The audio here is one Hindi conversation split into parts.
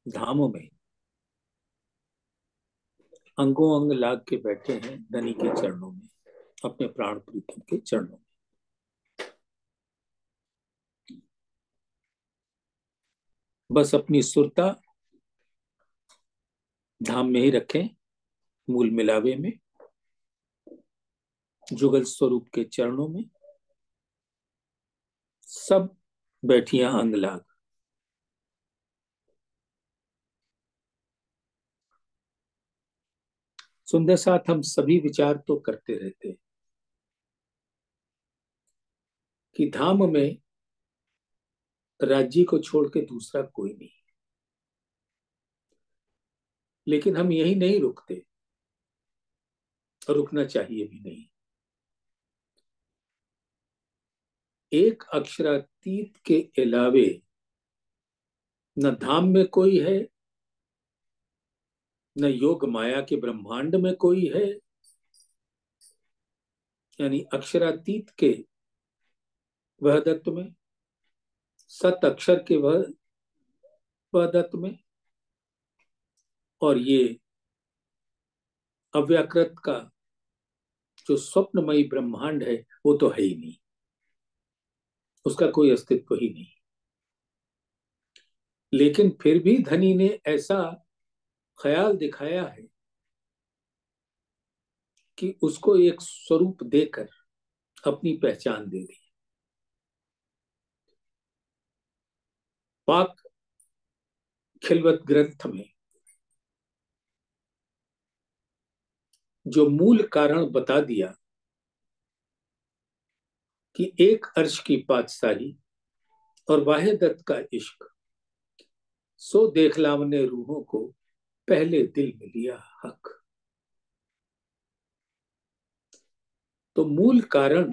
धामों में अंगों अंग लाग के बैठे हैं धनी के चरणों में, अपने प्राण प्रीतम के चरणों में। बस अपनी सुरता धाम में ही रखें, मूल मिलावे में, जुगल स्वरूप के चरणों में। सब बैठियां अंग लाग। सुंदर साथ हम सभी विचार तो करते रहते हैं कि धाम में राज्य को छोड़ के दूसरा कोई नहीं। लेकिन हम यही नहीं रुकते, और रुकना चाहिए भी नहीं। एक अक्षरातीत के अलावे न धाम में कोई है, न योग माया के ब्रह्मांड में कोई है। यानी अक्षरातीत के वह दत्त में, सत अक्षर के वह दत्त में, और ये अव्याकृत का जो स्वप्नमयी ब्रह्मांड है वो तो है ही नहीं, उसका कोई अस्तित्व ही नहीं। लेकिन फिर भी धनी ने ऐसा ख्याल दिखाया है कि उसको एक स्वरूप देकर अपनी पहचान दे दी। पाक खिलवत ग्रंथ में जो मूल कारण बता दिया कि एक अर्श की पातशाही और वाहिदत का इश्क, सो देखलावने रूहों को पहले दिल में लिया हक। तो मूल कारण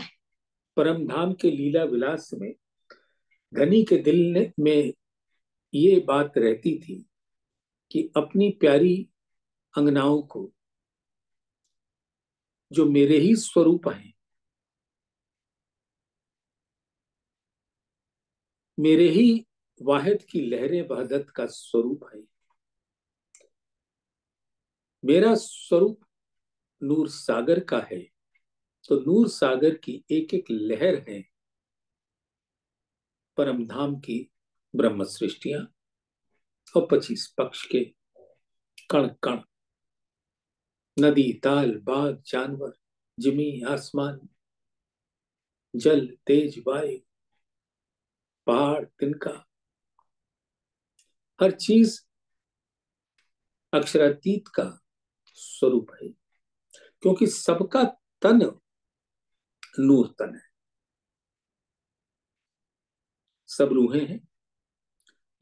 परमधाम के लीला विलास में धनी के दिल में ये बात रहती थी कि अपनी प्यारी अंगनाओं को, जो मेरे ही स्वरूप हैं, मेरे ही वाहिद की लहरें वहदत का स्वरूप है। मेरा स्वरूप नूर सागर का है, तो नूर सागर की एक एक लहर है परमधाम की ब्रह्म सृष्टियां, और 25 पक्ष के कण कण, नदी ताल बाग जानवर, जिमी आसमान, जल तेज वायु, पहाड़ तिनका, हर चीज अक्षरातीत का स्वरूप है। क्योंकि सबका तन नूर तन है, सब रूहें हैं,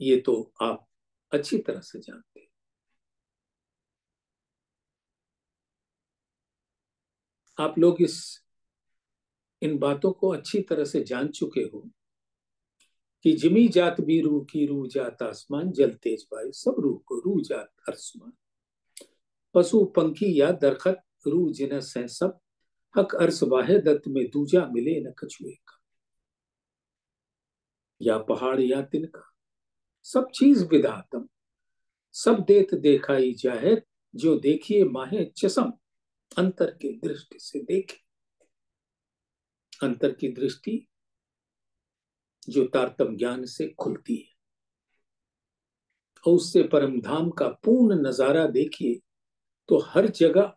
ये तो आप अच्छी तरह से जानते हैं। आप लोग इन बातों को अच्छी तरह से जान चुके हो कि जिमी जात भी रूह की, रूह जात आसमान, जल तेज वायु, सब रूह को रूह जात आसमान, पशु पंखी या दरखत, रूह जिनस है सब, हक अर्स वाहे दत्त में दूजा मिले न कछुए का। या पहाड़ या तिनका, सब चीज विधातम, सब देत देखाई जाहिर, जो देखिए माहे चसम, अंतर की दृष्टि से देखे। अंतर की दृष्टि जो तारतम ज्ञान से खुलती है, और उससे परमधाम का पूर्ण नजारा देखिए तो हर जगह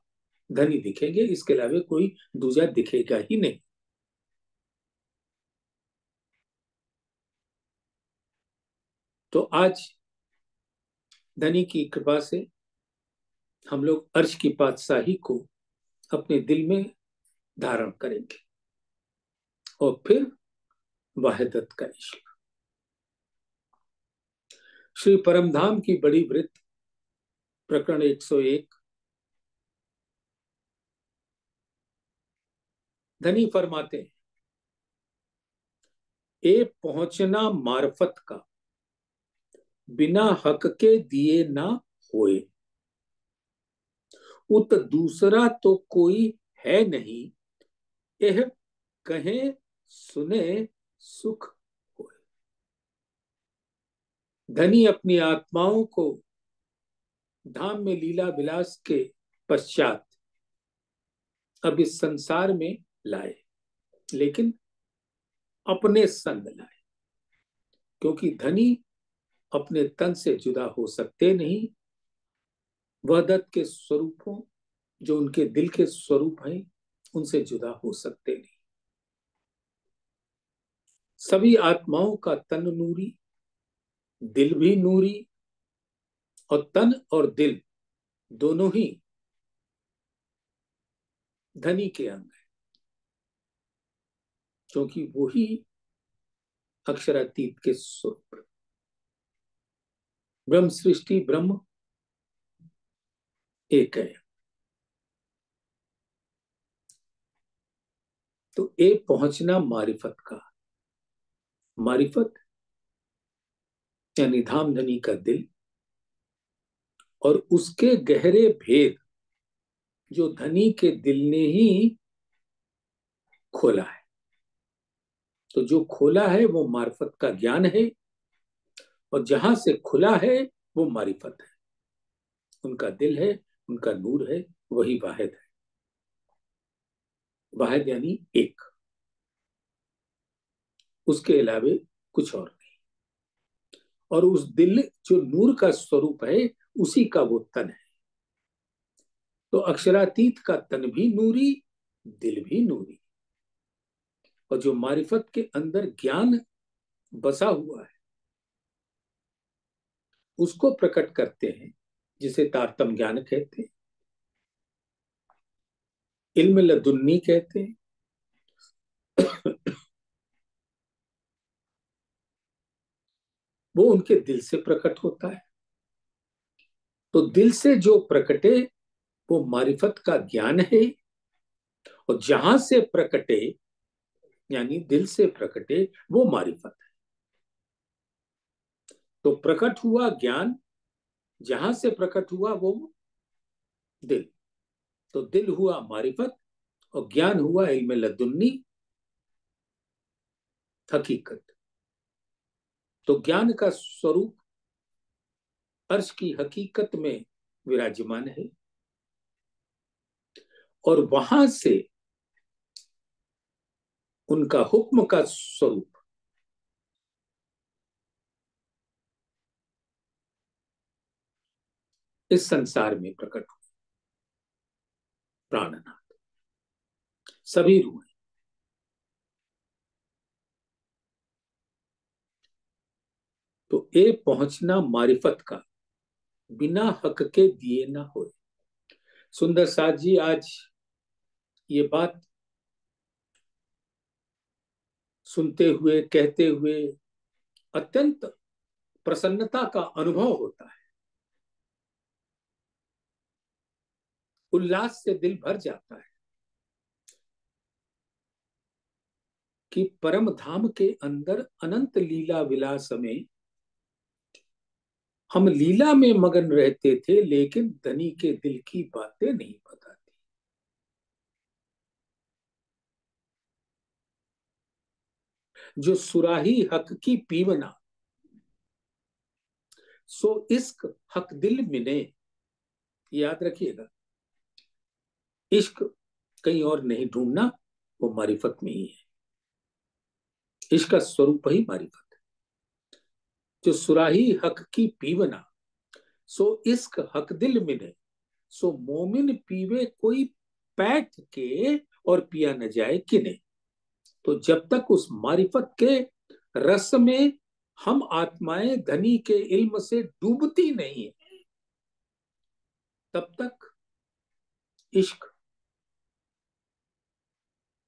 धनी दिखेंगे, इसके अलावा कोई दूजा दिखेगा ही नहीं। तो आज धनी की कृपा से हम लोग अर्श की पातशाही को अपने दिल में धारण करेंगे, और फिर वाहिदत का इश्क। श्री परमधाम की बड़ी वृत्त प्रकरण 101। धनी फरमाते हैं, ए पहुंचना मार्फत का, बिना हक के दिए ना होए, उत दूसरा तो कोई है नहीं, यह कहे सुने सुख होए। धनी अपनी आत्माओं को धाम में लीला विलास के पश्चात अब इस संसार में लाए, लेकिन अपने संग लाए, क्योंकि धनी अपने तन से जुदा हो सकते नहीं। वह दत्त के स्वरूपों, जो उनके दिल के स्वरूप हैं, उनसे जुदा हो सकते नहीं। सभी आत्माओं का तन नूरी, दिल भी नूरी, और तन और दिल दोनों ही धनी के अंग है, क्योंकि वो ही अक्षरातीत के स्वरूप। ब्रह्म सृष्टि ब्रह्म एक है। तो ए पहुंचना मारिफत का, मारिफत यानी धाम धनी का दिल, और उसके गहरे भेद जो धनी के दिल ने ही खोला है। तो जो खोला है वो मारिफत का ज्ञान है, और जहां से खुला है वो मारिफत है। उनका दिल है, उनका नूर है, वही वाहिद है। वाहिद यानी एक, उसके अलावे कुछ और नहीं। और उस दिल जो नूर का स्वरूप है, उसी का वो तन है। तो अक्षरातीत का तन भी नूरी, दिल भी नूरी। और जो मारिफत के अंदर ज्ञान बसा हुआ है, उसको प्रकट करते हैं, जिसे तारतम ज्ञान कहते हैं, इल्म लदुन्नी कहते हैं। वो उनके दिल से प्रकट होता है। तो दिल से जो प्रकटे वो मारिफत का ज्ञान है, और जहां से प्रकटे यानी दिल से प्रकटे वो मारिफत है। तो प्रकट हुआ ज्ञान, जहां से प्रकट हुआ वो दिल। तो दिल हुआ मारिफत, और ज्ञान हुआ इल्म लदुन्नी, हकीकत। तो ज्ञान का स्वरूप अर्श की हकीकत में विराजमान है, और वहां से उनका हुक्म का स्वरूप इस संसार में प्रकट हुआ। प्राणनाथ सभी रूह हैं। तो ए पहुंचना मारिफत का, बिना हक के दिए ना हो। सुंदर साथ जी आज ये बात सुनते हुए, कहते हुए अत्यंत प्रसन्नता का अनुभव होता है। उल्लास से दिल भर जाता है कि परम धाम के अंदर अनंत लीला विलास में हम लीला में मगन रहते थे, लेकिन धनी के दिल की बातें नहीं बताती। जो सुराही हक की पीवना, सो इश्क हक दिल मिले। याद रखिएगा, इश्क कहीं और नहीं ढूंढना, वो मारिफत में ही है। इश्क का स्वरूप ही मारिफत है। जो सुराही हक की पीवना, सो इश्क हक दिल मिले। सो मोमिन पीवे कोई पैठ के, और पिया न जाए किने। तो जब तक उस मारिफत के रस में हम आत्माएं धनी के इल्म से डूबती नहीं है, तब तक इश्क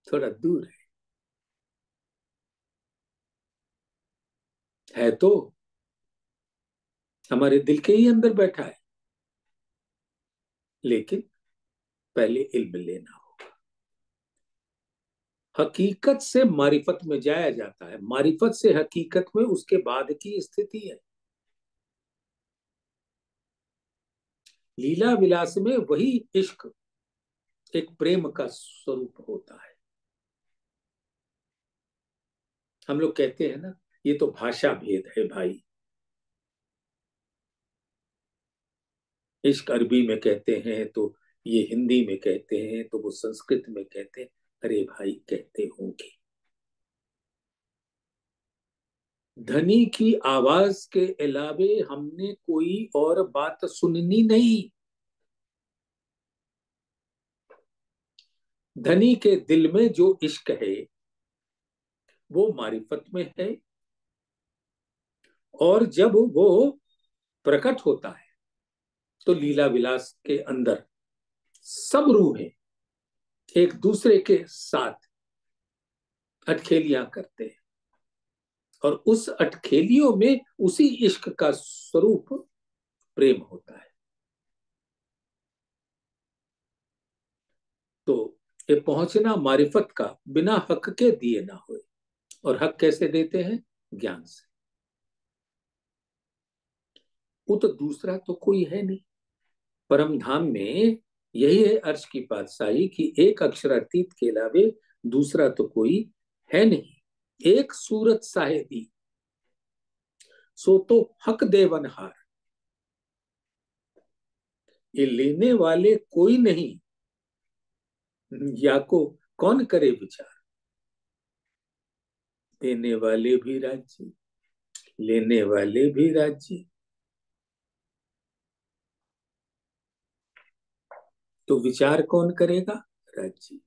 थोड़ा दूर है तो हमारे दिल के ही अंदर बैठा है, लेकिन पहले इल्म लेना हो। हकीकत से मारिफत में जाया जाता है, मारिफत से हकीकत में उसके बाद की स्थिति है। लीला विलास में वही इश्क एक प्रेम का स्वरूप होता है। हम लोग कहते हैं ना, ये तो भाषा भेद है भाई। इश्क अरबी में कहते हैं तो ये हिंदी में कहते हैं तो वो संस्कृत में कहते हैं। अरे भाई कहते होंगे। धनी की आवाज के अलावे हमने कोई और बात सुननी नहीं। धनी के दिल में जो इश्क है वो मारिफत में है, और जब वो प्रकट होता है तो लीला विलास के अंदर सब रूहें एक दूसरे के साथ अटखेलियां करते हैं, और उस अटखेलियों में उसी इश्क का स्वरूप प्रेम होता है। तो ये पहुंचना मारिफत का बिना हक के दिए ना होए। और हक कैसे देते हैं? ज्ञान से। वो तो दूसरा तो कोई है नहीं। परम धाम में यही है अर्श की पातशाही कि एक अक्षरातीत के अलावे दूसरा तो कोई है नहीं। एक सूरत साहेदी सो तो हक देवनहार, ये लेने वाले कोई नहीं, या को कौन करे विचार। देने वाले भी राज्य, लेने वाले भी राज्य, तो विचार कौन करेगा? राज्य।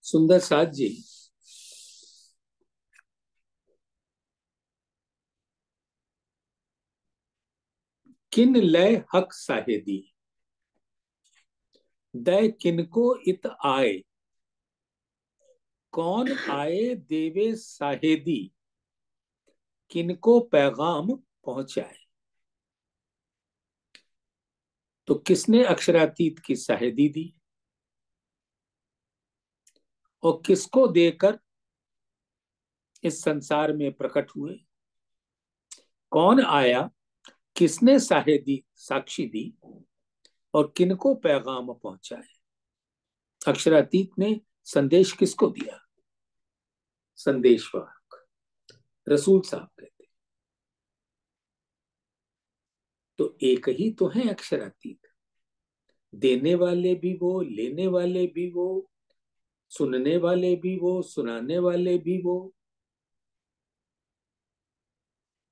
सुंदर साथ जी, किन लय हक साहेदी, दय किनको इत आए, कौन आए देवे साहेदी, किनको पैगाम पहुंचाए। तो किसने अक्षरातीत की साहेदी दी और किसको देकर इस संसार में प्रकट हुए? कौन आया, किसने साहेदी साक्षी दी, और किनको पैगाम पहुंचाए? अक्षरातीत ने संदेश किसको दिया? संदेशवाहक रसूल साहब कहते हैं। तो एक ही तो है अक्षरातीत। देने वाले भी वो, लेने वाले भी वो, सुनने वाले भी वो, सुनाने वाले भी वो।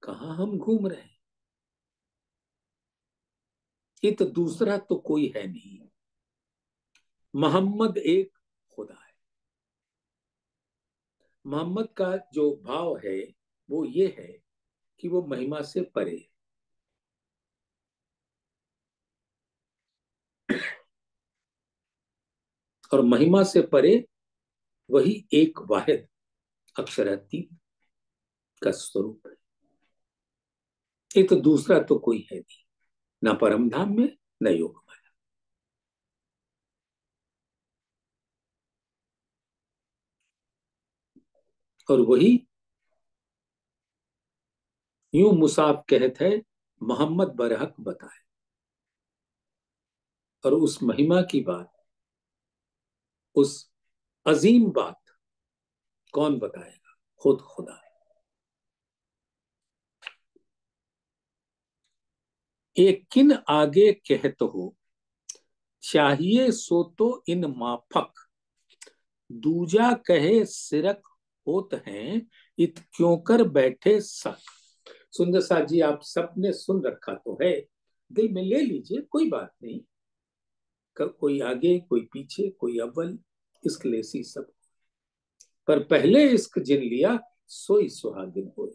कहां हम घूम रहे हैं? ये तो दूसरा तो कोई है नहीं। मोहम्मद एक खुदा है। मोहम्मद का जो भाव है वो ये है कि वो महिमा से परे है। और महिमा से परे वही एक वाहिद अक्षरातीत का स्वरूप है। ये तो दूसरा तो कोई है नहीं, ना परम धाम में, न योग में। और वही यूं मुसाफ कहते हैं, मोहम्मद बरहक बताए। और उस महिमा की बात, उस अजीम बात कौन बताएगा? खुद खुदा है। एक किन आगे कहत हो, चाहिए सो तो इन माफक, दूजा कहे सिरक होत हैं, इत क्यों कर बैठे सक। सुंदर साथ जी, आप सबने सुन रखा तो है, दिल में ले लीजिए, कोई बात नहीं। कोई आगे, कोई पीछे, कोई अव्वल, इश्क लेसी सब। पर पहले इश्क जिन लिया, सोई सुहागिन होए।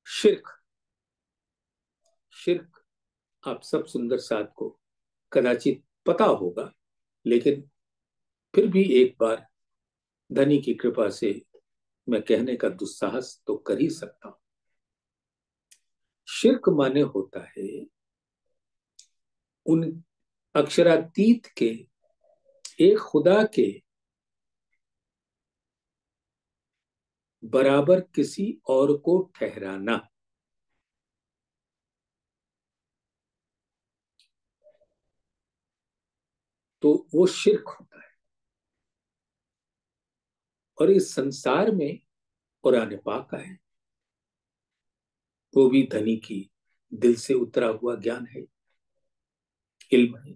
शिरक, शिरक आप सब सुंदर साथ को कदाचित पता होगा, लेकिन फिर भी एक बार धनी की कृपा से मैं कहने का दुस्साहस तो कर ही सकता हूं। शिरक माने होता है उन अक्षरातीत के एक खुदा के बराबर किसी और को ठहराना। तो वो शिरक होता है। और इस संसार में कुरान पाक है वो भी धनी की दिल से उतरा हुआ ज्ञान है, इल्म है।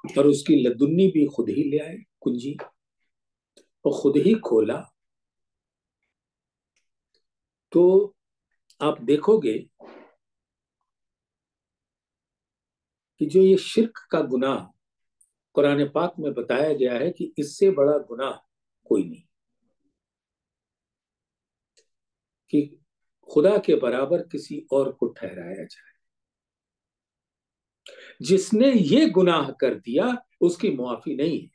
और उसकी लदुन्नी भी खुद ही ले आए, कुंजी, और खुद ही खोला। तो आप देखोगे कि जो ये शिर्क का गुनाह कुरान पाक में बताया गया है कि इससे बड़ा गुनाह कोई नहीं, कि खुदा के बराबर किसी और को ठहराया जाए। जिसने ये गुनाह कर दिया उसकी मुआफी नहीं है,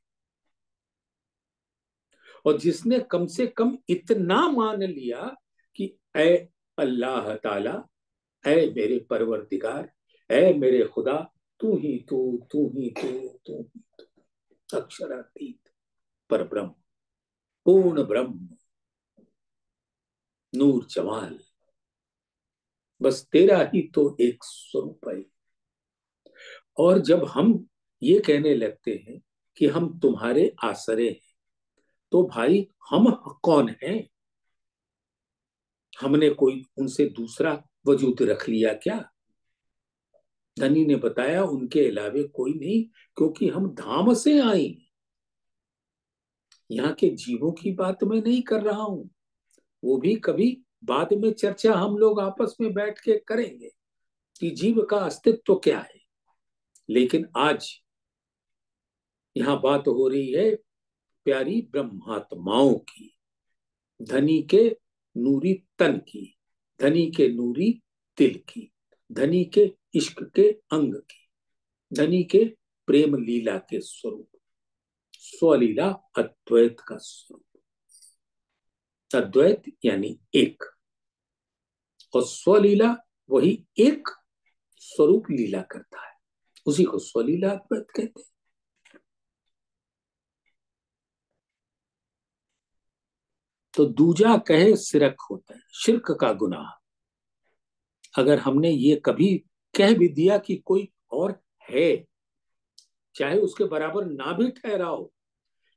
और जिसने कम से कम इतना मान लिया कि ऐ अल्लाह ताला, ऐ मेरे परवरदिगार, ऐ मेरे खुदा, तू ही तू, तू ही तू, तू ही तू, अक्षरातीत पर ब्रह्म, पूर्ण ब्रह्म, नूर जमाल, बस तेरा ही तो एक स्वरूप है। और जब हम ये कहने लगते हैं कि हम तुम्हारे आसरे हैं, तो भाई हम कौन हैं? हमने कोई उनसे दूसरा वजूद रख लिया क्या? धनी ने बताया उनके अलावे कोई नहीं, क्योंकि हम धाम से आए। यहाँ के जीवों की बात मैं नहीं कर रहा हूं, वो भी कभी बाद में चर्चा हम लोग आपस में बैठ के करेंगे कि जीव का अस्तित्व क्या है। लेकिन आज यहाँ बात हो रही है प्यारी ब्रह्मात्माओं की, धनी के नूरी तन की, धनी के नूरी दिल की, धनी के इश्क के अंग की, धनी के प्रेम लीला के स्वरूप, स्वलीला अद्वैत का स्वरूप। अद्वैत यानी एक, और स्वलीला वही एक स्वरूप लीला करता है, उसी को स्वलीला अद्वैत कहते हैं। तो दूजा कहे सिरक होता है, शिर्क का गुनाह। अगर हमने ये कभी कह भी दिया कि कोई और है, चाहे उसके बराबर ना भी ठहरा हो,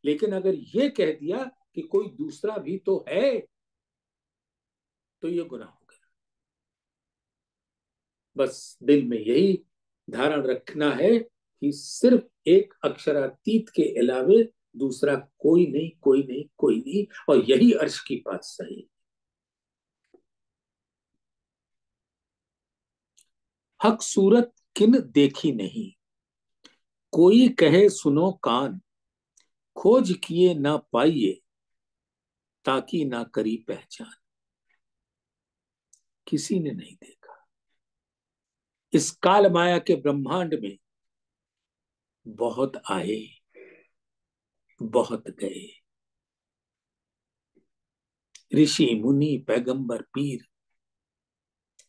लेकिन अगर ये कह दिया कि कोई दूसरा भी तो है, तो ये गुनाह हो गया। बस दिल में यही धारण रखना है कि सिर्फ एक अक्षरातीत के अलावे दूसरा कोई नहीं, कोई नहीं, कोई नहीं, और यही अर्श की बात सही। हक सूरत किन देखी नहीं, कोई कहे सुनो कान, खोज किए ना पाइए, ताकि ना करी पहचान। किसी ने नहीं देखा। इस काल माया के ब्रह्मांड में बहुत आए, बहुत गए, ऋषि मुनि पैगंबर पीर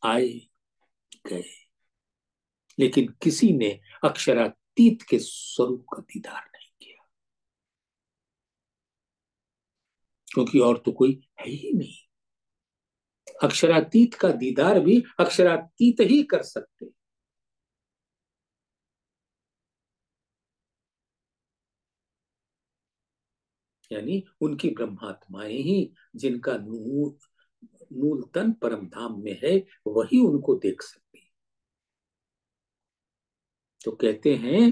आए गए, लेकिन किसी ने अक्षरातीत के स्वरूप का दीदार नहीं किया, क्योंकि और तो कोई है ही नहीं। अक्षरातीत का दीदार भी अक्षरातीत ही कर सकते। यानी उनकी ब्रह्मात्माएं ही, जिनका मूल तन परम धाम में है, वही उनको देख सकती। तो कहते हैं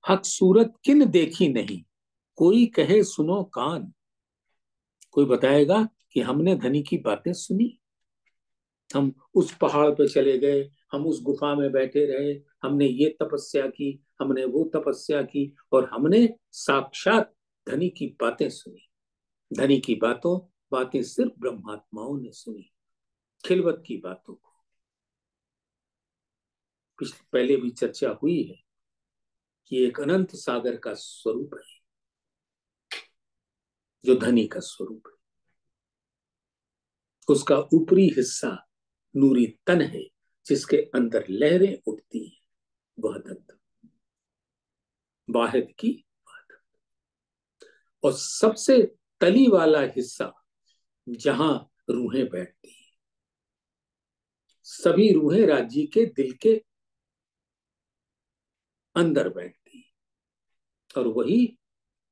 हक सूरत किन देखी नहीं, कोई कहे सुनो कान। कोई बताएगा कि हमने धनी की बातें सुनी, हम उस पहाड़ पे चले गए, हम उस गुफा में बैठे रहे, हमने ये तपस्या की, हमने वो तपस्या की, और हमने साक्षात धनी की बातें सुनी। धनी की बातें सिर्फ ब्रह्मात्माओं ने सुनी, खिलवत की बातों को पहले भी चर्चा हुई है कि एक अनंत सागर का स्वरूप है जो धनी का स्वरूप है। उसका ऊपरी हिस्सा नूरी तन है, जिसके अंदर लहरें उठती हैं, वह दत्त वाहिद की बात। और सबसे तली वाला हिस्सा जहां रूहें बैठती हैं, सभी रूहें राज्य के दिल के अंदर बैठती हैं, और वही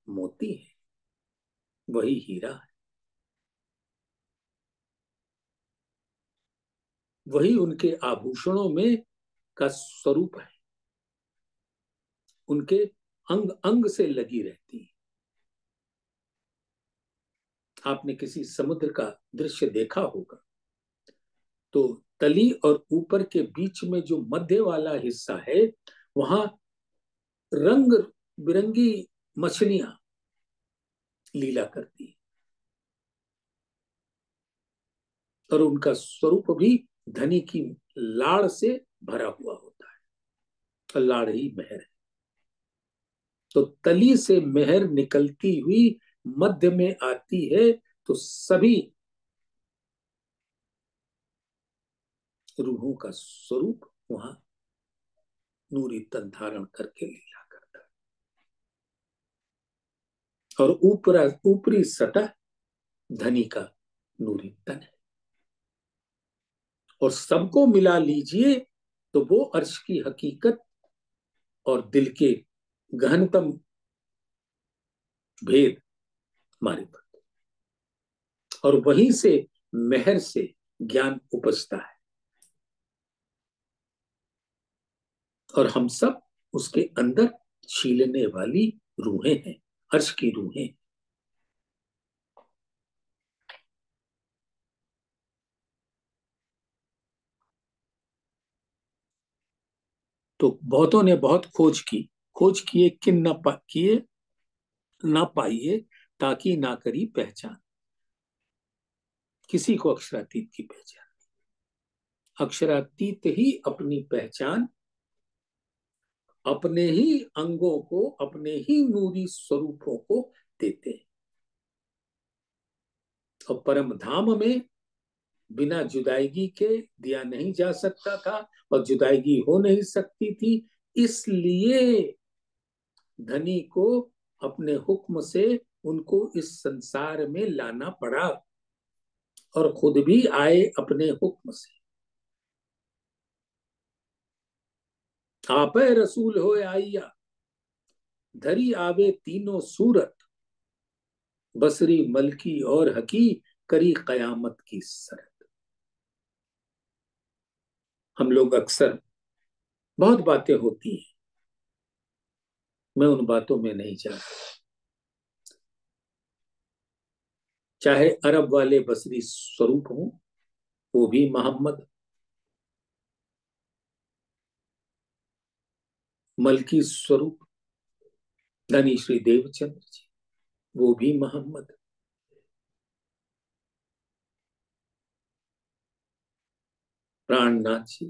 मोती है, वही हीरा है। वही उनके आभूषणों में का स्वरूप है, उनके अंग अंग से लगी रहती है। आपने किसी समुद्र का दृश्य देखा होगा तो तली और ऊपर के बीच में जो मध्य वाला हिस्सा है, वहां रंग बिरंगी मछलियां लीला करती है, और उनका स्वरूप भी धनी की लाड़ से भरा हुआ होता है, और लाड़ ही मेहर है। तो तली से मेहर निकलती हुई मध्य में आती है, तो सभी रूहों का स्वरूप वहां नूरी तन धारण करके लीला करता है। और ऊपरी सतह धनी का नूरी तन है, और सबको मिला लीजिए तो वो अर्श की हकीकत और दिल के गहनतम भेद मारिफत, और वहीं से मेहर से ज्ञान उपजता है, और हम सब उसके अंदर छीलने वाली रूहें हैं, अर्श की रूहें। तो बहुतों ने बहुत खोज किए किन किए ना पाइए, ताकि ना करी पहचान, किसी को अक्षरातीत की पहचान। अक्षरातीत ही अपनी पहचान अपने ही अंगों को, अपने ही नूरी स्वरूपों को देते हैं। और परम धाम में बिना जुदाईगी के दिया नहीं जा सकता था, और जुदाईगी हो नहीं सकती थी, इसलिए धनी को अपने हुक्म से उनको इस संसार में लाना पड़ा, और खुद भी आए अपने हुक्म से। आपे रसूल हो आइया, धरी आवे तीनों सूरत, बसरी मलकी और हकी, करी कयामत की सरत। हम लोग अक्सर बहुत बातें होती हैं, मैं उन बातों में नहीं जा रहा। चाहे अरब वाले बसरी स्वरूप हो, वो भी मोहम्मद, मलकी स्वरूप धनी श्री देवचंद्र जी, वो भी मोहम्मद, प्राणनाथ जी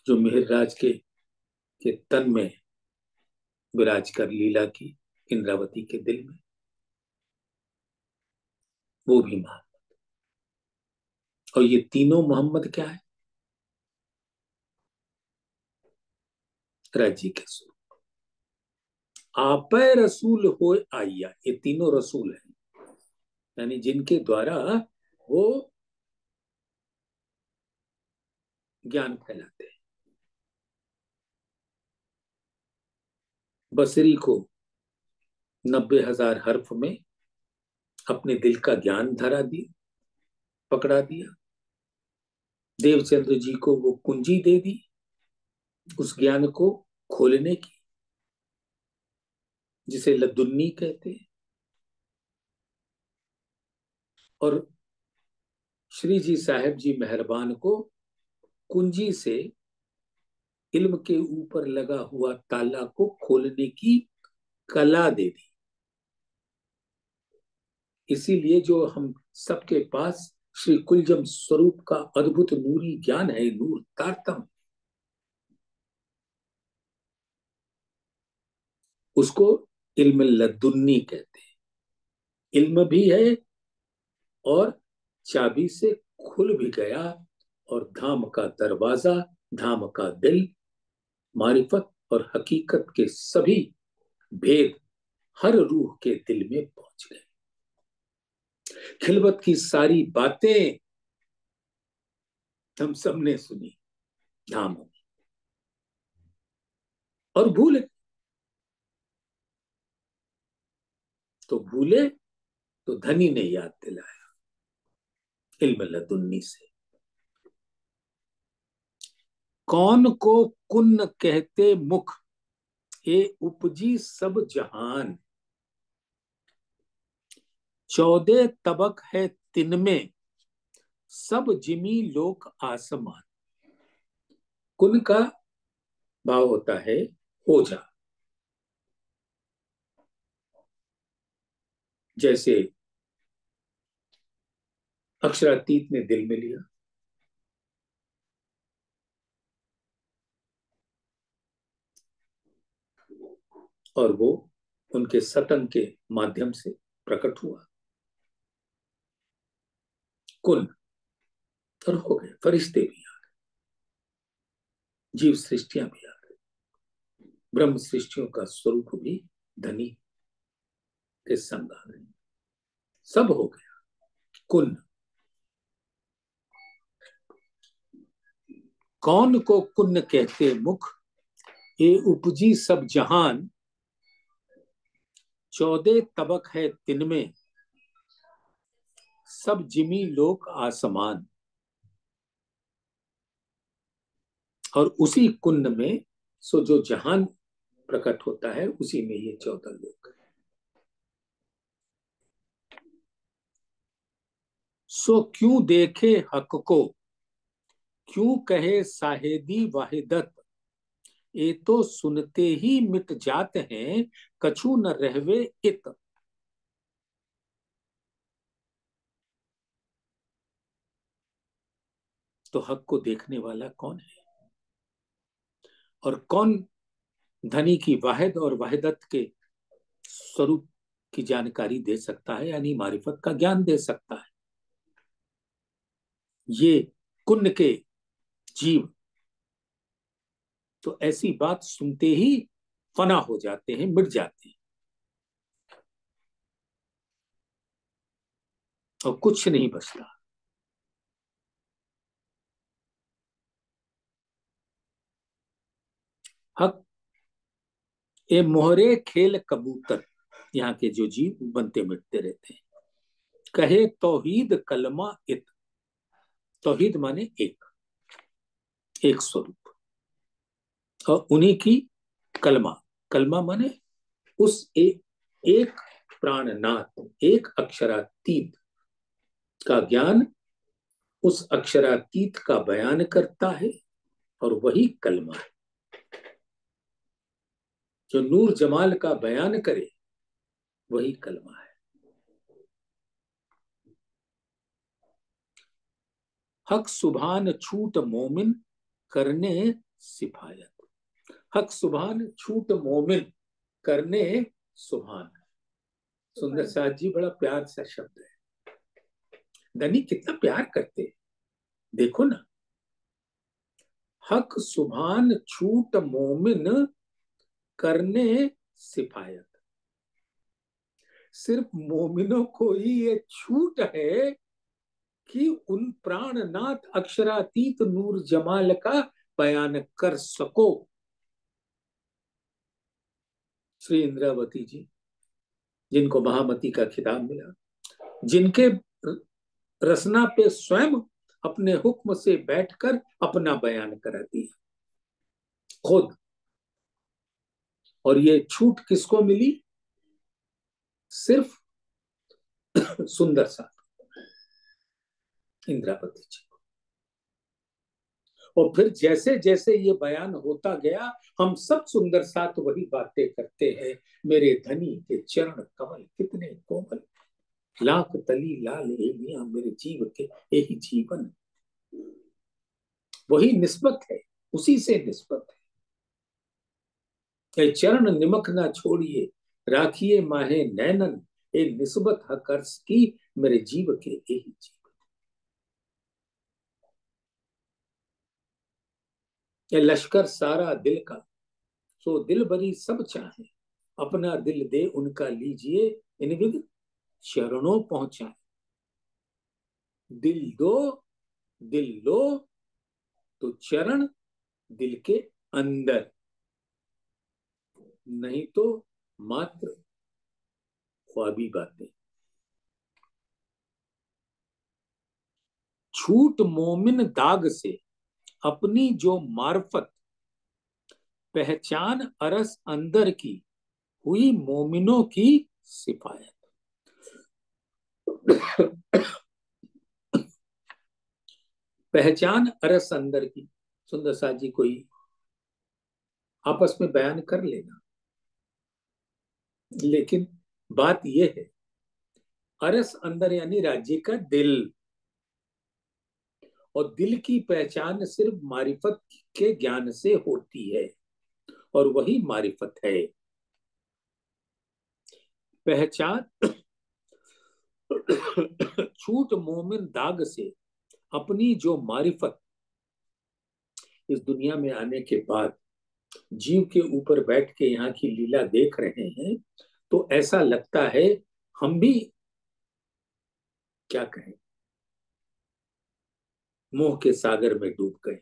जो मिहिरराज के तन में विराज कर लीला की इंद्रावती के दिल में, वो भी मोहम्मद। और ये तीनों मोहम्मद क्या है? राज्य के स्वरूप। आप रसूल हो आइया, ये तीनों रसूल हैं, यानी जिनके द्वारा वो ज्ञान फैलाते हैं। बसरी को 90,000 हर्फ में अपने दिल का ज्ञान धरा दिया, पकड़ा दिया। देवचंद्र जी को वो कुंजी दे दी उस ज्ञान को खोलने की, जिसे लदुन्नी कहते हैं। और श्री जी साहेब जी मेहरबान को कुंजी से इल्म के ऊपर लगा हुआ ताला को खोलने की कला दे दी। इसीलिए जो हम सबके पास श्री कुलजम स्वरूप का अद्भुत नूरी ज्ञान है, नूर तारतम, उसको इल्म लदुन्नी कहते हैं। इल्म भी है और चाबी से खुल भी गया, और धाम का दरवाजा, धाम का दिल, मारिफत और हकीकत के सभी भेद हर रूह के दिल में पहुंच गए। खिलवत की सारी बातें हम सबने सुनी धाम में, और भूले तो धनी ने याद दिलाया, इल्म लदुन्नी से। कौन को कुन्न कहते मुख, ए उपजी सब जहान। 14 तबक है तिनमें, सब जिमी लोक आसमान। कुन का भाव होता है ओझा। जैसे अक्षरातीत ने दिल में लिया, और वो उनके सतन के माध्यम से प्रकट हुआ। कुल और हो गए, फरिश्ते भी आ गए, जीव सृष्टियां भी आ गई, ब्रह्म सृष्टियों का स्वरूप भी धनी के संग आ गई, सब हो गया। कुल कौन को कुन्न कहते मुख, ये उपजी सब जहान। 14 तबक है तिनमें, सब जिमी लोक आसमान। और उसी कुंड में सो जो जहान प्रकट होता है, उसी में ये 14 लोक। सो क्यों देखे हक को, क्यों कहे साहेदी वाहिदत। ये तो सुनते ही मिट जात हैं, कछु न रहवे इत। तो हक को देखने वाला कौन है, और कौन धनी की वाहिद और वाहिदत के स्वरूप की जानकारी दे सकता है, यानी मारिफत का ज्ञान दे सकता है। ये कुन्न के जीव तो ऐसी बात सुनते ही फना हो जाते हैं, मिट जाते हैं, और कुछ नहीं बचता। हक ए मोहरे खेल कबूतर, यहाँ के जो जीव बनते मिटते रहते हैं। कहे तौहीद कलमा इत, तौहीद माने एक, एक स्वरूप, और उन्हीं की कलमा, कलमा माने उस एक प्राणनाथ, एक अक्षरातीत का ज्ञान, उस अक्षरातीत का बयान करता है, और वही कलमा है। जो नूर जमाल का बयान करे, वही कलमा है। हक सुभान छूट मोमिन, करने सिफायत। हक सुभान छूट मोमिन, करने सुभान। सुंदर साथ जी बड़ा प्यार सा शब्द है। धनी कितना प्यार करते हैं, देखो ना। हक सुभान छूट मोमिन, करने सिफायत। सिर्फ मोमिनों को ही ये छूट है कि उन प्राणनाथ अक्षरातीत नूर जमाल का बयान कर सको। श्री इंद्रावती जी, जिनको महामती का खिताब मिला, जिनके रसना पे स्वयं अपने हुक्म से बैठकर अपना बयान करा दिया खुद। और ये छूट किसको मिली? सिर्फ सुंदर सा इंद्रावती जी। और फिर जैसे जैसे ये बयान होता गया, हम सब सुंदर साथ वही बातें करते हैं। मेरे धनी के चरण कमल कितने कोमल, लाख तली लाल ए मियां मेरे जीव के यही जीवन। वही निस्बत है, उसी से निस्बत है। चरण निमक ना छोड़िए, राखिए माहे नैनन, ए निस्बत हकर्ष की मेरे जीव के यही जीवन। ये लश्कर सारा दिल का, सो दिल भरी सब चाहे, अपना दिल दे उनका लीजिए, इन विद चरणों पहुंचाए। दिल दो, दिल लो, तो चरण दिल के अंदर, नहीं तो मात्र ख्वाबी बातें। छूट मोमिन दाग से अपनी जो मार्फत, पहचान अरस अंदर की हुई मोमिनों की सिफायत। पहचान अरस अंदर की, सुंदर सा जी कोई आपस में बयान कर लेना, लेकिन बात यह है अरस अंदर यानी राज्य का दिल, और दिल की पहचान सिर्फ मारिफत के ज्ञान से होती है, और वही मारिफत है। पहचान छूट मोमिन दाग से अपनी जो मारिफत, इस दुनिया में आने के बाद जीव के ऊपर बैठ के यहाँ की लीला देख रहे हैं तो ऐसा लगता है हम भी क्या कहें, मोह के सागर में डूब गए।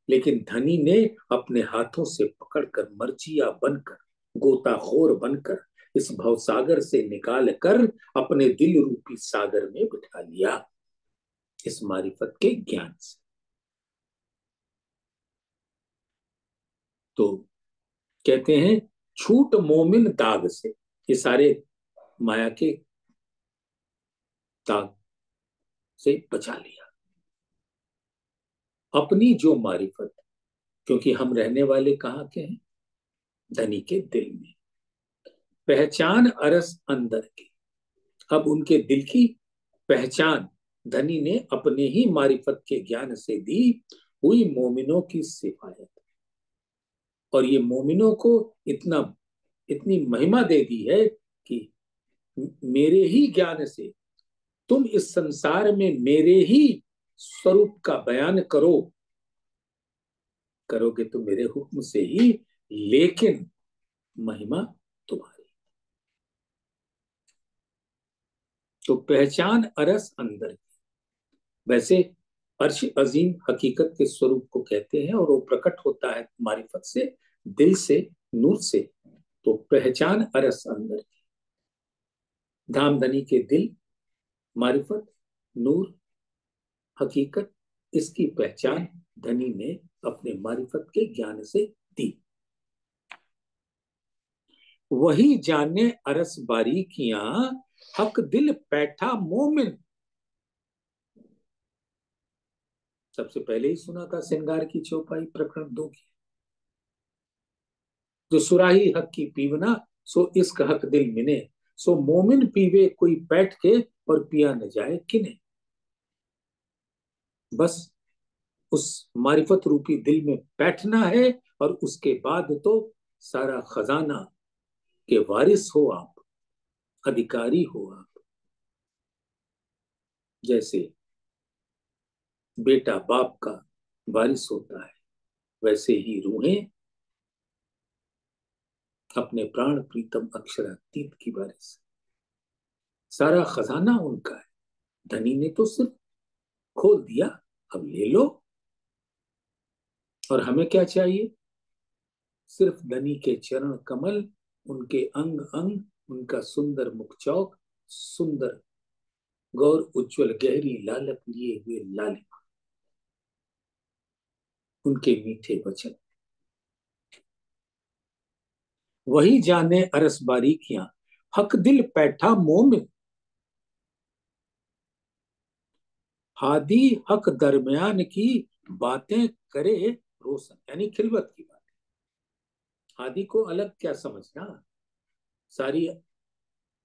लेकिन धनी ने अपने हाथों से पकड़कर मर्जिया बनकर, गोताखोर बनकर इस भवसागर से निकाल कर अपने दिल रूपी सागर में बिठा लिया, इस मारिफत के ज्ञान से। तो कहते हैं छूट मोमिन दाग से, ये सारे माया के दाग से बचा लिया। अपनी जो मारिफत, क्योंकि हम रहने वाले कहाँ के हैं, धनी के दिल में। पहचान अरस अंदर की, अब उनके दिल की पहचान धनी ने अपने ही मारिफत के ज्ञान से दी हुई मोमिनों की सिफायत। और ये मोमिनों को इतना इतनी महिमा दे दी है कि मेरे ही ज्ञान से तुम इस संसार में मेरे ही स्वरूप का बयान करोगे तो मेरे हुक्म से ही, लेकिन महिमा तुम्हारी। तो पहचान अरस अंदर की, वैसे अर्श अजीम हकीकत के स्वरूप को कहते हैं, और वो प्रकट होता है मारिफत से, दिल से, नूर से। तो पहचान अरस अंदर की, धामधनी के दिल, मारिफत, नूर, हकीकत, इसकी पहचान धनी ने अपने मारिफत के ज्ञान से दी। वही जाने अरस बारीकियां, हक दिल पैठा मोमिन। सबसे पहले ही सुना था श्रृंगार की चौपाई प्रकरण 2 की, जो सुराही हक की पीवना, सो इश्क हक दिल मिने, सो मोमिन पीवे कोई बैठ के, और पिया न जाए किने। बस उस मारिफत रूपी दिल में बैठना है, और उसके बाद तो सारा खजाना के वारिस हो आप, अधिकारी हो आप। जैसे बेटा बाप का वारिस होता है, वैसे ही रूहें अपने प्राण प्रीतम अक्षरातीत की वारिस। सारा खजाना उनका है, धनी ने तो सिर्फ खोल दिया, अब ले लो। और हमें क्या चाहिए, सिर्फ धनी के चरण कमल, उनके अंग अंग, उनका सुंदर मुख चौक, सुंदर गौर उज्जवल गहरी लालक लिए हुए लालिमा, उनके मीठे वचन। वही जाने अरस बारीकियां, हक दिल पैठा मोमिन। हादी हक दरमियान की बातें करे रोशन, यानी खिलवत की बात। हादी को अलग क्या समझना, सारी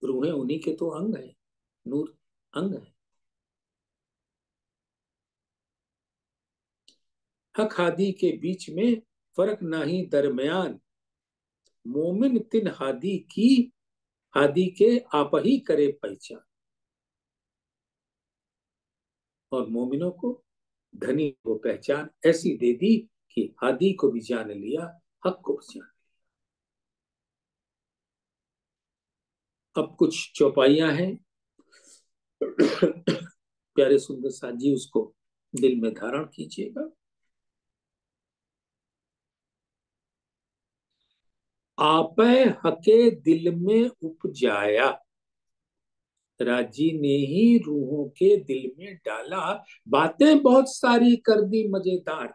रूहें उन्हीं के तो अंग है, नूर अंग है। हक हादी के बीच में फर्क नहीं दरमियान, मोमिन तिन हादी की, हादी के आप ही करे पहचान। और मोमिनों को धनी को पहचान ऐसी दे दी कि हादी को भी जान लिया, हक को भी जान। अब कुछ चौपाइयां हैं प्यारे सुंदर साथ जी, उसको दिल में धारण कीजिएगा। आपे हके दिल में उपजाया, राजी ने ही रूहों के दिल में डाला, बातें बहुत सारी कर दी मजेदार,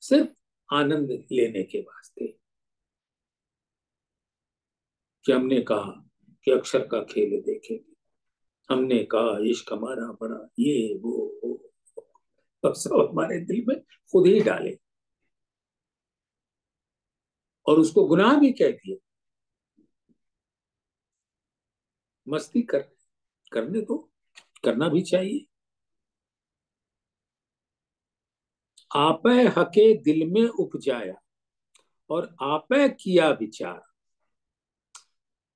सिर्फ आनंद लेने के वास्ते। कि हमने कहा कि अक्षर का खेल देखेंगे, हमने कहा इश्क हमारा बड़ा ये वो, अब सब हमारे दिल में खुद ही डाले और उसको गुनाह भी कह दिया। मस्ती करने दो, करना भी चाहिए। आपे हके दिल में उपजाया और आपे किया विचार,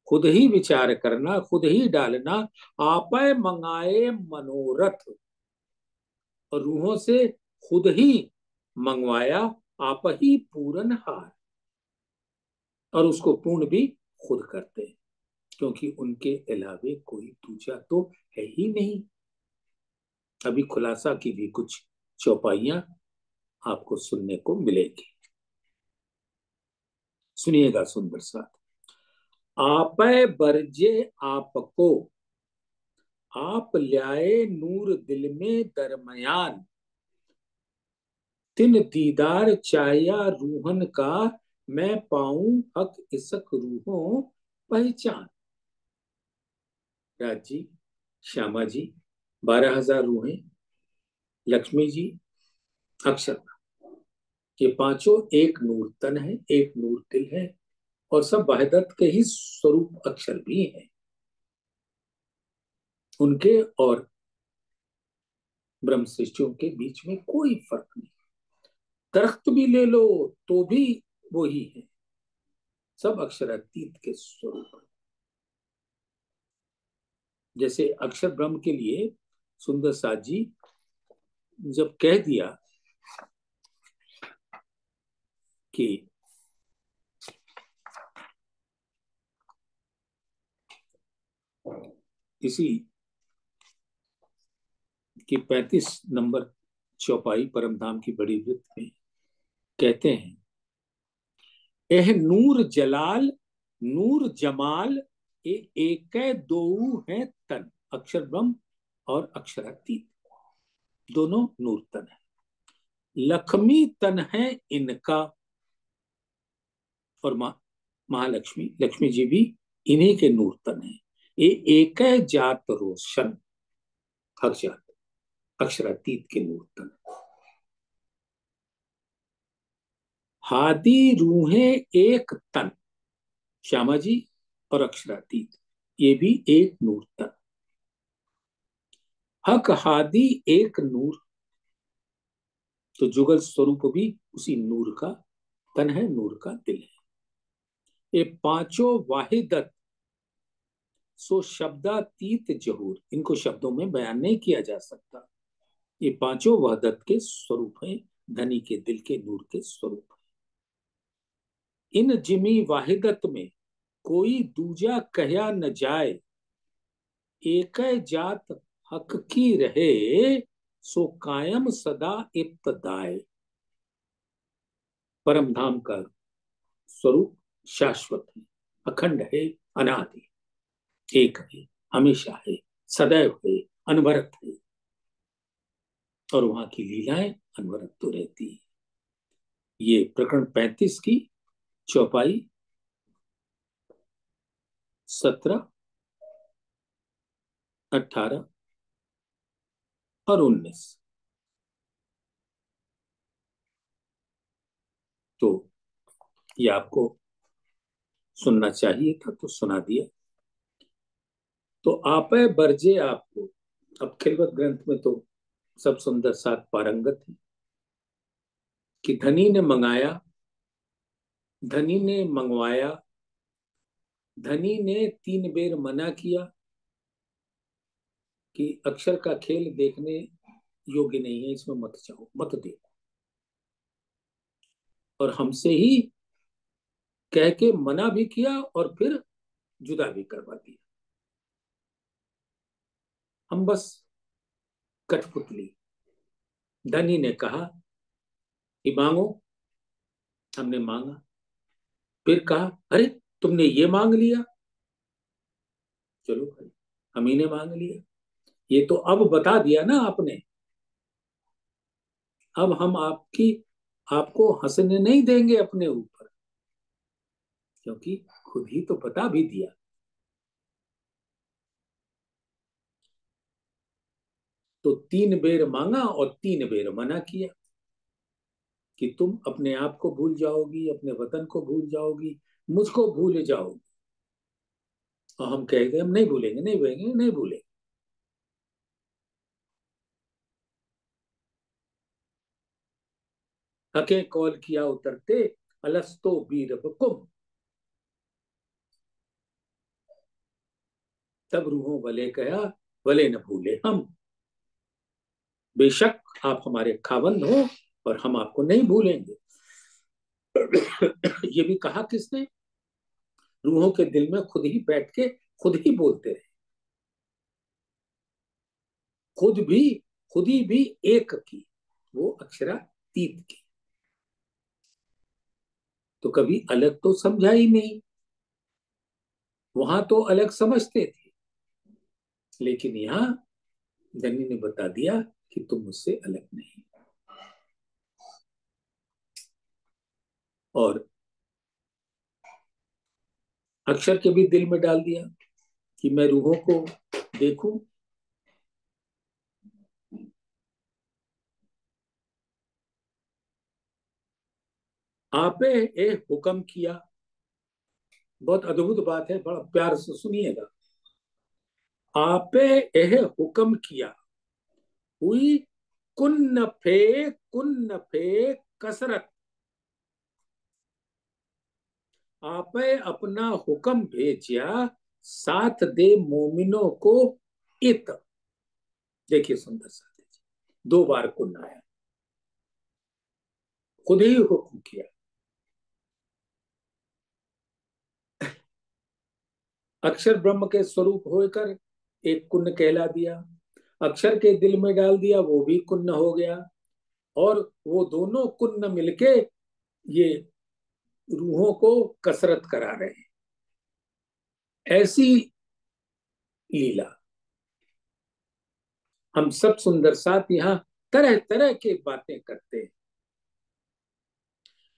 खुद ही विचार करना, खुद ही डालना। आपे मंगाए मनोरथ, और रूहों से खुद ही मंगवाया, आप ही पूरन हार, और उसको पूर्ण भी खुद करते हैं, क्योंकि उनके अलावे कोई दूसरा तो है ही नहीं। अभी खुलासा की भी कुछ चौपाइयां आपको सुनने को मिलेगी। सुनिएगा सुंदर साथ। आपे बरजे आपको, आप ल्याए नूर दिल में दरमयान, तिन दीदार चाया रूहन का, मैं पाऊं हक इसक रूहों पहचान। राज जी, श्यामा जी, 12,000 रूहें, लक्ष्मी जी, अक्षर, ये पांचों एक नूर तन है, एक नूर दिल है, और सब वहदत के ही स्वरूप अक्षर भी हैं। उनके और ब्रह्म सृष्टियों के बीच में कोई फर्क नहीं। दरख्त भी ले लो तो भी वो ही है, सब अक्षरातीत के स्वरूप। जैसे अक्षर ब्रह्म के लिए सुंदर साथ जी जब कह दिया कि इसी की 35 नंबर चौपाई परमधाम की बड़ी वृत्त में कहते हैं, एह नूर जलाल नूर जमाल, ए एक दो है तन। अक्षर ब्रह्म और अक्षरातीत दोनों नूर तन है। लक्ष्मी तन है इनका, और महालक्ष्मी लक्ष्मी जी भी इन्हीं के नूर तन है। ये एक जात रोशन, अक्षर अक्षरातीत के नूर तन। हादी रूहें एक तन, श्यामा जी और अक्षरातीत ये भी एक नूर तन। हक हादी एक नूर, तो जुगल स्वरूप भी उसी नूर का तन है, नूर का दिल है। ये पांचों वाहिदत सो शब्दातीत जहूर, इनको शब्दों में बयान नहीं किया जा सकता। ये पांचों वहदत के स्वरूप हैं, धनी के दिल के नूर के स्वरूप। इन जिमी वाहिदत में कोई दूजा कहया न जाए, एक जात हक की रहे, सो कायम सदा इब्तदाए। परम धाम का स्वरूप शाश्वत है, अखंड है, अनादि, एक है, हमेशा है, सदैव है, अनवरत है, और वहां की लीलाएं अनवरत तो रहती है। ये प्रकरण 35 की चौपाई 17, 18 और 19। तो ये आपको सुनना चाहिए था तो सुना दिया। तो आपे बरजे आपको, अब खिलवत ग्रंथ में तो सब सुंदर साथ पारंगत है कि धनी ने मंगाया, धनी ने मंगवाया, धनी ने 3 बेर मना किया कि अक्षर का खेल देखने योग्य नहीं है, इसमें मत जाओ, मत देखो, और हमसे ही कह के मना भी किया और फिर जुदा भी करवा दिया। हम बस कठपुतली। धनी ने कहा कि मांगो, हमने मांगा, फिर कहा अरे तुमने ये मांग लिया, चलो भाई, हम ही ने मांग लिया। ये तो अब बता दिया ना आपने, अब हम आपको हंसने नहीं देंगे अपने ऊपर, क्योंकि खुद ही तो बता भी दिया। तो 3 बेर मांगा और 3 बेर मना किया कि तुम अपने आप को भूल जाओगी, अपने वतन को भूल जाओगी, मुझको भूल जाओगी। और हम कह गए हम नहीं भूलेंगे, नहीं भूलेंगे, नहीं भूलेंगे। हके कॉल किया उतरते, अलस्तो बीरबकुम। तब रूहों वाले कहा, भले न भूले हम, बेशक आप हमारे खावंद हो और हम आपको नहीं भूलेंगे। ये भी कहा किसने? रूहों के दिल में खुद ही बैठ के खुद ही बोलते रहे, खुद भी, खुद ही भी एक की, वो अक्षरातीत की। तो कभी अलग तो समझा ही नहीं, वहां तो अलग समझते थे, लेकिन यहां धनी ने बता दिया कि तुम मुझसे अलग नहीं। और अक्षर के भी दिल में डाल दिया कि मैं रूहों को देखूं। आपे एक हुक्म किया, बहुत अद्भुत बात है, बड़ा प्यार से सुनिएगा। आपे यह हुक्म किया, हुई कुन्न फे कसरत। आपे अपना हुक्म भेजा, साथ दे मोमिनों को इत। देखिए सुंदर सा, 2 बार कुन्न आया, खुद ही हुक्म किया। अक्षर ब्रह्म के स्वरूप होकर एक कुन्न कहला दिया, अक्षर के दिल में डाल दिया, वो भी कुन्न हो गया। और वो दोनों कुन्न मिलके ये रूहों को कसरत करा रहे हैं। ऐसी लीला हम सब सुंदर साथ यहाँ तरह तरह के बातें करते हैं,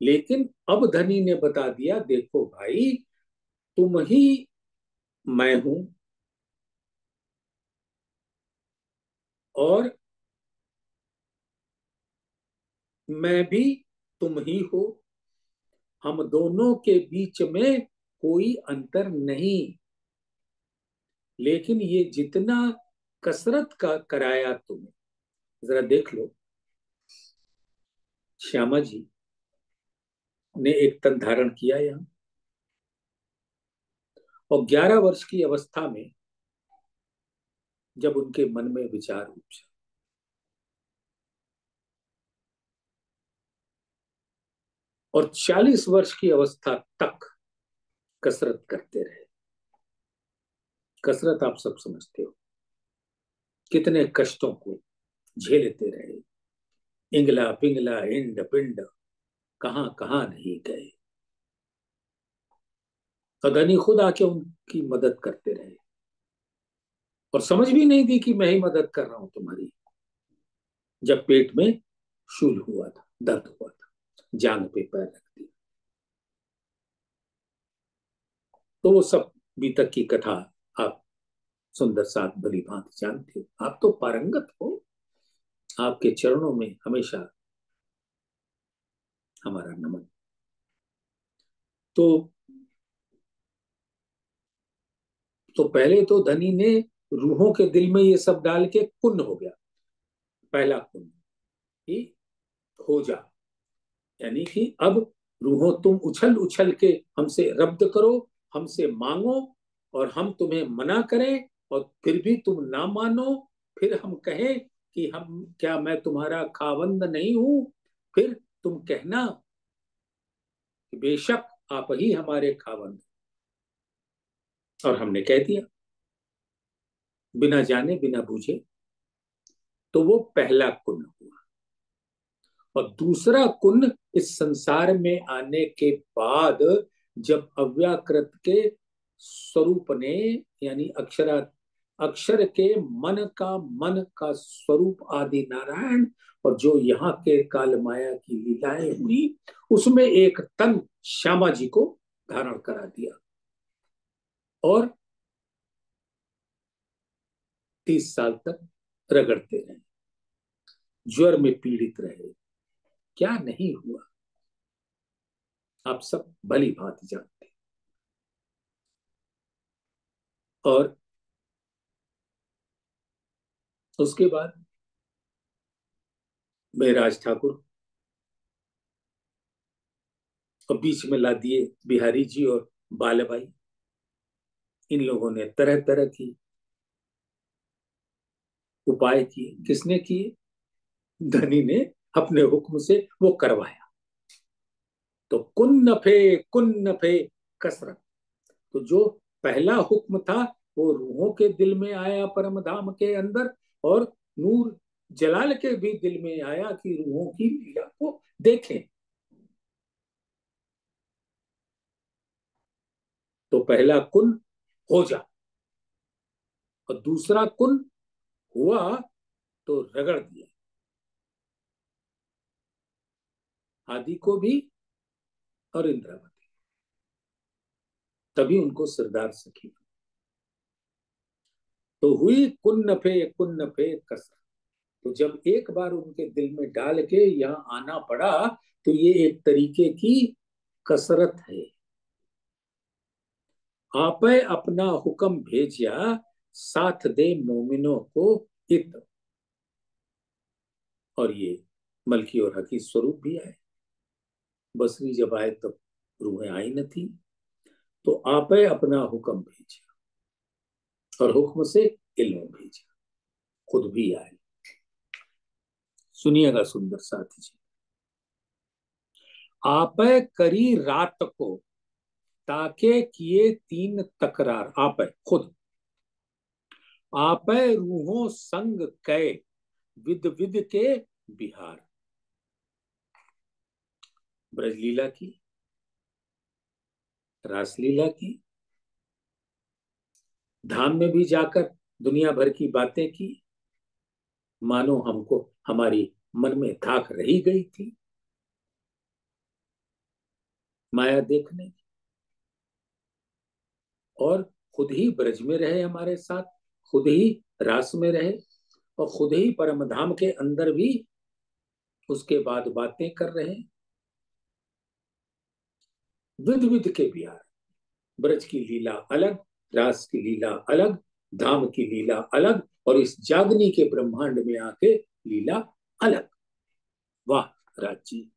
लेकिन अब धनी ने बता दिया, देखो भाई, तुम ही मैं हूं और मैं भी तुम ही हो, हम दोनों के बीच में कोई अंतर नहीं। लेकिन ये जितना कसरत का कराया तुम्हें, जरा देख लो। श्यामा जी ने एक तन धारण किया यहाँ, और 11 वर्ष की अवस्था में जब उनके मन में विचार उपजा, और 40 वर्ष की अवस्था तक कसरत करते रहे। कसरत आप सब समझते हो, कितने कष्टों को झेलते रहे, इंगला पिंगला इंड पिंड, कहां कहां नहीं गए। अगनी खुद आके उनकी मदद करते रहे, और समझ भी नहीं दी कि मैं ही मदद कर रहा हूं तुम्हारी। जब पेट में शूल हुआ था, दर्द हुआ था, जांग पे पैर रख दिया। तो वो सब बीतक की कथा आप सुंदर साथ भली भांति जानते हो, आप तो पारंगत हो। आपके चरणों में हमेशा हमारा नमन। तो पहले तो धनी ने रूहों के दिल में ये सब डाल के कुन्न हो गया, पहला कुन्न कि हो जा, यानी कि अब रूहों तुम उछल उछल के हमसे रब्द करो, हमसे मांगो, और हम तुम्हें मना करें और फिर भी तुम ना मानो, फिर हम कहें कि हम क्या, मैं तुम्हारा खावंद नहीं हूं, फिर तुम कहना कि बेशक आप ही हमारे खावंद। और हमने कह दिया बिना जाने बिना बूझे। तो वो पहला कुन्न हुआ। और दूसरा कुन्न इस संसार में आने के बाद, जब अव्याकृत के स्वरूप ने, यानी अक्षर के मन का स्वरूप आदि नारायण, और जो यहाँ के काल माया की लीलाएं हुई, उसमें एक तन श्यामा जी को धारण करा दिया और 30 साल तक रगड़ते रहे, ज्वर में पीड़ित रहे। क्या नहीं हुआ आप सब भली भांति जानते। और उसके बाद महराज ठाकुर और बीच में ला दिए बिहारी जी और बालबाई। इन लोगों ने तरह तरह की उपाय किए। किसने किए? धनी ने अपने हुक्म से वो करवाया। तो कुन नफे कसरत। तो जो पहला हुक्म था वो रूहों के दिल में आया परम धाम के अंदर, और नूर जलाल के भी दिल में आया कि रूहों की लीला को देखें। तो पहला कुन हो जा, और दूसरा कुन हुआ तो रगड़ दिया। आदि को भी और इंद्रावती, तभी उनको सरदार सखी। तो हुई कुन नफे कसर। तो जब एक बार उनके दिल में डाल के यहाँ आना पड़ा, तो ये एक तरीके की कसरत है। आपे अपना हुक्म भेजिया, साथ दे मोमिनों को इत। और ये मलकी और हकी स्वरूप भी आए। बसरी जब आए तब रूहें आई न थी। तो आपे अपना हुक्म भेजिया, और हुक्म से इल्म भेजा, खुद भी आए। सुनिएगा सुंदर साथी जी। आपे करी रात को, ताके किए 3 तकरार। आपे खुद, आपे रूहों संग कै, विद विद के बिहार। ब्रजलीला की, रासलीला की, धाम में भी जाकर दुनिया भर की बातें की, मानो हमको हमारी मन में धाक रही गई थी माया देखने। और खुद ही ब्रज में रहे हमारे साथ, खुद ही रास में रहे, और खुद ही परम धाम के अंदर भी उसके बाद बातें कर रहे। विध विध के बिहार। ब्रज की लीला अलग, रास की लीला अलग, धाम की लीला अलग, और इस जागनी के ब्रह्मांड में आके लीला अलग। वाह राजी,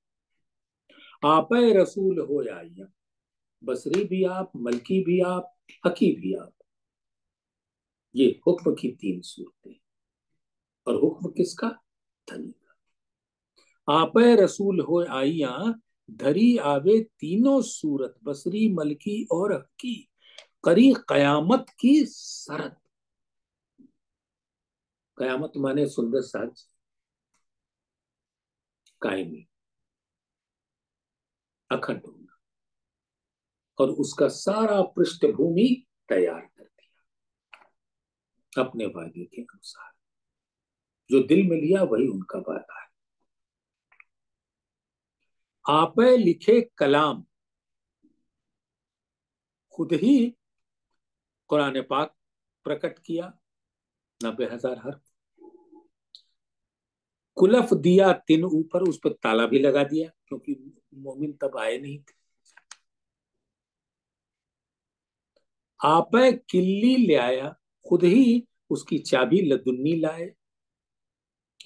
आप रसूल हो आइया। बसरी भी आप, मलकी भी आप, हकी भी आप। ये हुक्म की 3 सूरतें। और हुक्म किसका? धनी का। आप रसूल हो आइया, धरी आवे तीनों सूरत, बसरी मलकी और हकी, करी कयामत की सरत। कयामत माने सुंदर साज, कायमी, अखंड होना, और उसका सारा पृष्ठभूमि तैयार कर दिया अपने वादे के अनुसार। जो दिल में लिया वही उनका वादा है। आप लिखे कलाम, खुद ही कुरान पाक प्रकट किया, 90,000 हर्फ। कुलफ दिया 3 ऊपर, उस पर ताला भी लगा दिया, क्योंकि मोमिन तब आए नहीं थे। आप किल्ली ले आया, खुद ही उसकी चाबी लदुन्नी लाए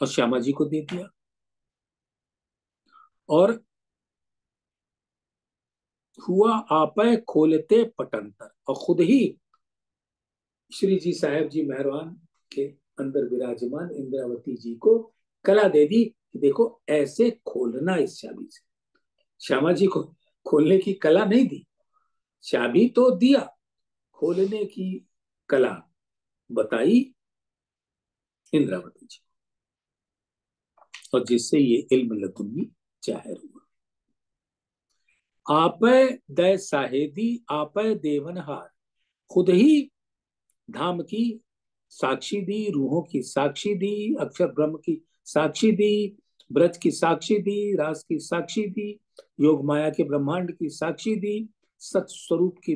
और श्यामा जी को दे दिया। और हुआ आप खोलते पटंतर, और खुद ही श्री जी साहेब जी मेहरबान के अंदर विराजमान इंद्रावती जी को कला दे दी कि देखो ऐसे खोलना इस चाबी से। श्यामा जी को खोलने की कला नहीं दी, चाबी तो दिया, खोलने की कला बताई इंद्रावती जी, और जिससे ये इल्म लदुन्नी जाहिर हुआ। आप दय साहेदी, आप देवनहार, खुद ही धाम की साक्षी दी, रूहों की साक्षी दी, अक्षर ब्रह्म की साक्षी दी, ब्रज की साक्षी दी, रास की साक्षी दी, योग माया के ब्रह्मांड की साक्षी दी, सत स्वरूप की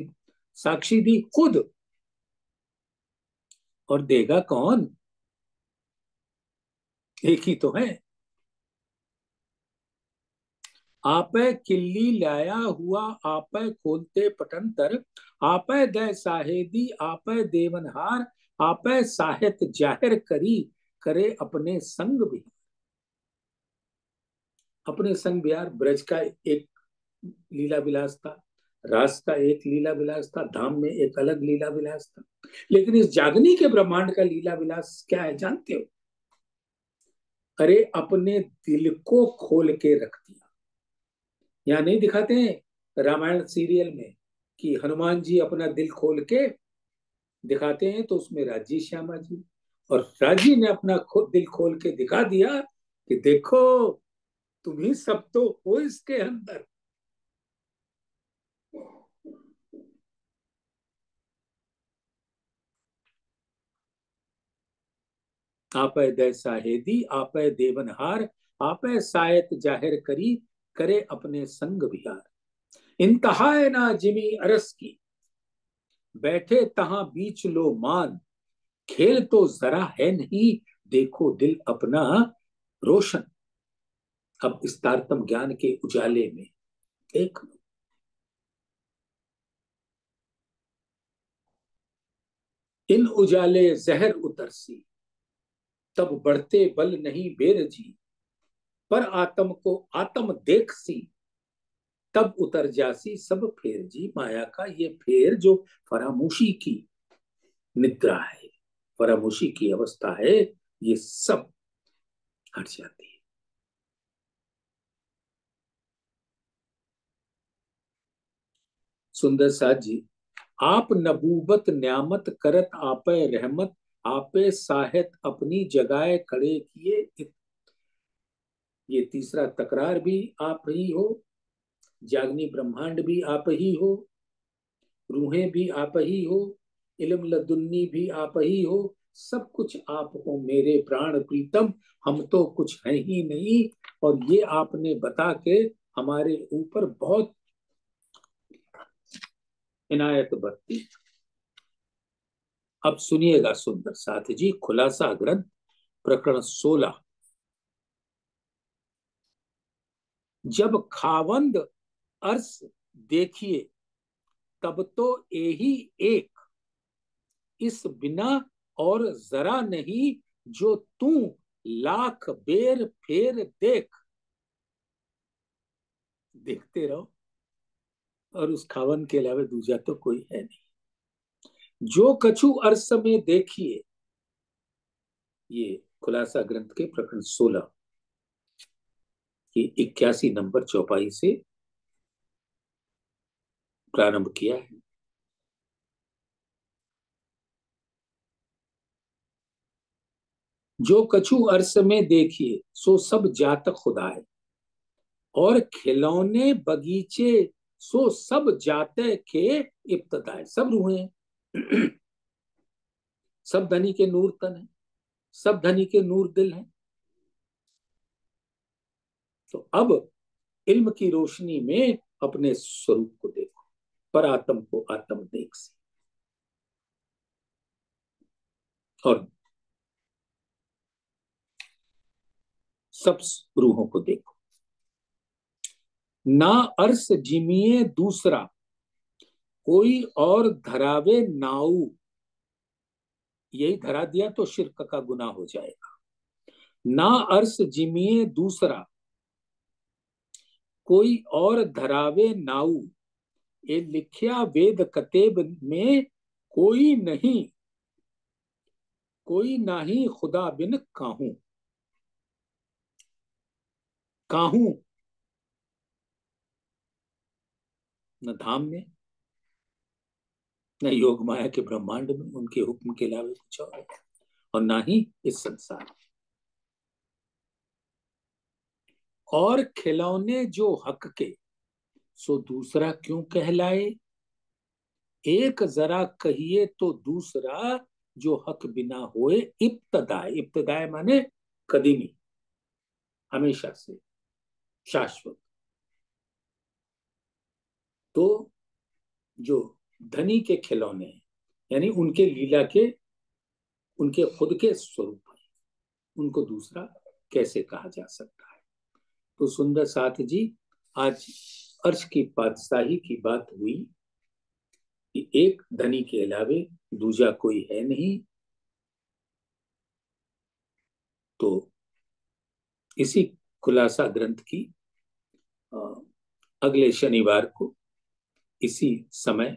साक्षी दी खुद। और देगा कौन? एक ही तो है। आपे किल्ली लाया हुआ, आपे खोलते पटंतर, आपे दय साहेदी, आपे देवनहार, आपे साहित जाहिर करी, करे अपने संग भी। अपने संग बिहार ब्रज का एक लीला विलास था, रास का एक लीला विलास था, धाम में एक अलग लीला विलास था। लेकिन इस जागनी के ब्रह्मांड का लीला विलास क्या है जानते हो? अरे अपने दिल को खोल के रख दिया। यहाँ नहीं दिखाते हैं रामायण सीरियल में कि हनुमान जी अपना दिल खोल के दिखाते हैं, तो उसमें राजी श्यामा जी और राजी ने अपना दिल खोल के दिखा दिया कि देखो तुम ही सब तो हो इसके अंदर। आपै दय साहेदी, आपै देवनहार, आपै सायत जाहिर करी, करे अपने संग विहार। इंतहाए ना जिमी अरस की, बैठे तहां बीच लो मान, खेल तो जरा है नहीं, देखो दिल अपना रोशन। अब इस तारतम ज्ञान के उजाले में एक इन उजाले जहर उतरसी, तब बढ़ते बल नहीं बेर जी, पर आत्म को आत्म देख सी, तब उतर जासी सब फेर जी। माया का ये फेर जो फरामोशी की निद्रा है, फरामोशी की अवस्था है, ये सब हट जाती है। सुंदर साथ जी, आप नबूबत न्यामत करत आपे रहमत, आपे साहित अपनी जगाए खड़े किए। ये तीसरा तकरार भी आप ही हो, जागनी ब्रह्मांड भी आप ही हो, रूहें भी आप ही हो, इल्म लदुन्नी भी आप ही हो, सब कुछ आप हो मेरे प्राण प्रीतम। हम तो कुछ है ही नहीं, और ये आपने बता के हमारे ऊपर बहुत इनायत बरती। अब सुनिएगा सुंदर साथ जी, खुलासा ग्रंथ प्रकरण 16। जब खावंद अर्स देखिए, तब तो यही एक, इस बिना और जरा नहीं, जो तू लाख बेर फेर देख। देखते रहो, और उस खावन के अलावा दूजा तो कोई है नहीं। जो कछु अर्स में देखिए, ये खुलासा ग्रंथ के प्रकरण 16 की 81 नंबर चौपाई से प्रारंभ किया है। जो कछु अर्स में देखिए, सो सब जात खुदा है, और खिलौने बगीचे, सो सब जाते के इब्तदाए। सब रूहें हैं, सब धनी के नूर तन है, सब धनी के नूर दिल है। तो अब इल्म की रोशनी में अपने स्वरूप को देखो, पर आत्म को आत्म देख से, और सब रूहों को देखो। ना अर्स जिमिए दूसरा, कोई और धरावे नाऊ। यही धरा दिया तो शिर्क का गुनाह हो जाएगा। ना अर्स जिमिए दूसरा, कोई और धरावे नाऊ। ये लिखिया वेद कतेब में, कोई नहीं, कोई नाही खुदा बिन काहू। काहू न धाम में, न योग माया के ब्रह्मांड में, उनके हुक्म के अलावा कुछ और ना ही इस संसार। और खिलौने जो हक के, सो दूसरा क्यों कहलाए। एक जरा कहिए तो दूसरा, जो हक बिना होए इब्तदाए। इब्तदाए माने कदीमी, हमेशा से, शाश्वत। तो जो धनी के खिलौने हैं, यानी उनके लीला के, उनके खुद के स्वरूप हैं, उनको दूसरा कैसे कहा जा सकता है। तो सुंदर साथ जी, आज अर्श की बादशाही की बात हुई कि एक धनी के अलावे दूजा कोई है नहीं। तो इसी खुलासा ग्रंथ की अगले शनिवार को इसी समय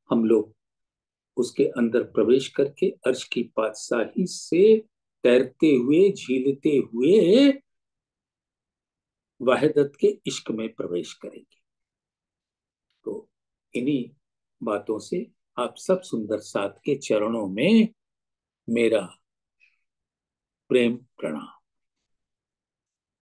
हम लोग उसके अंदर प्रवेश करके अर्श की बादशाही से तैरते हुए, झीलते हुए वाहिदत के इश्क में प्रवेश करेंगे। तो इन्हीं बातों से आप सब सुंदर साथ के चरणों में मेरा प्रेम प्रणाम।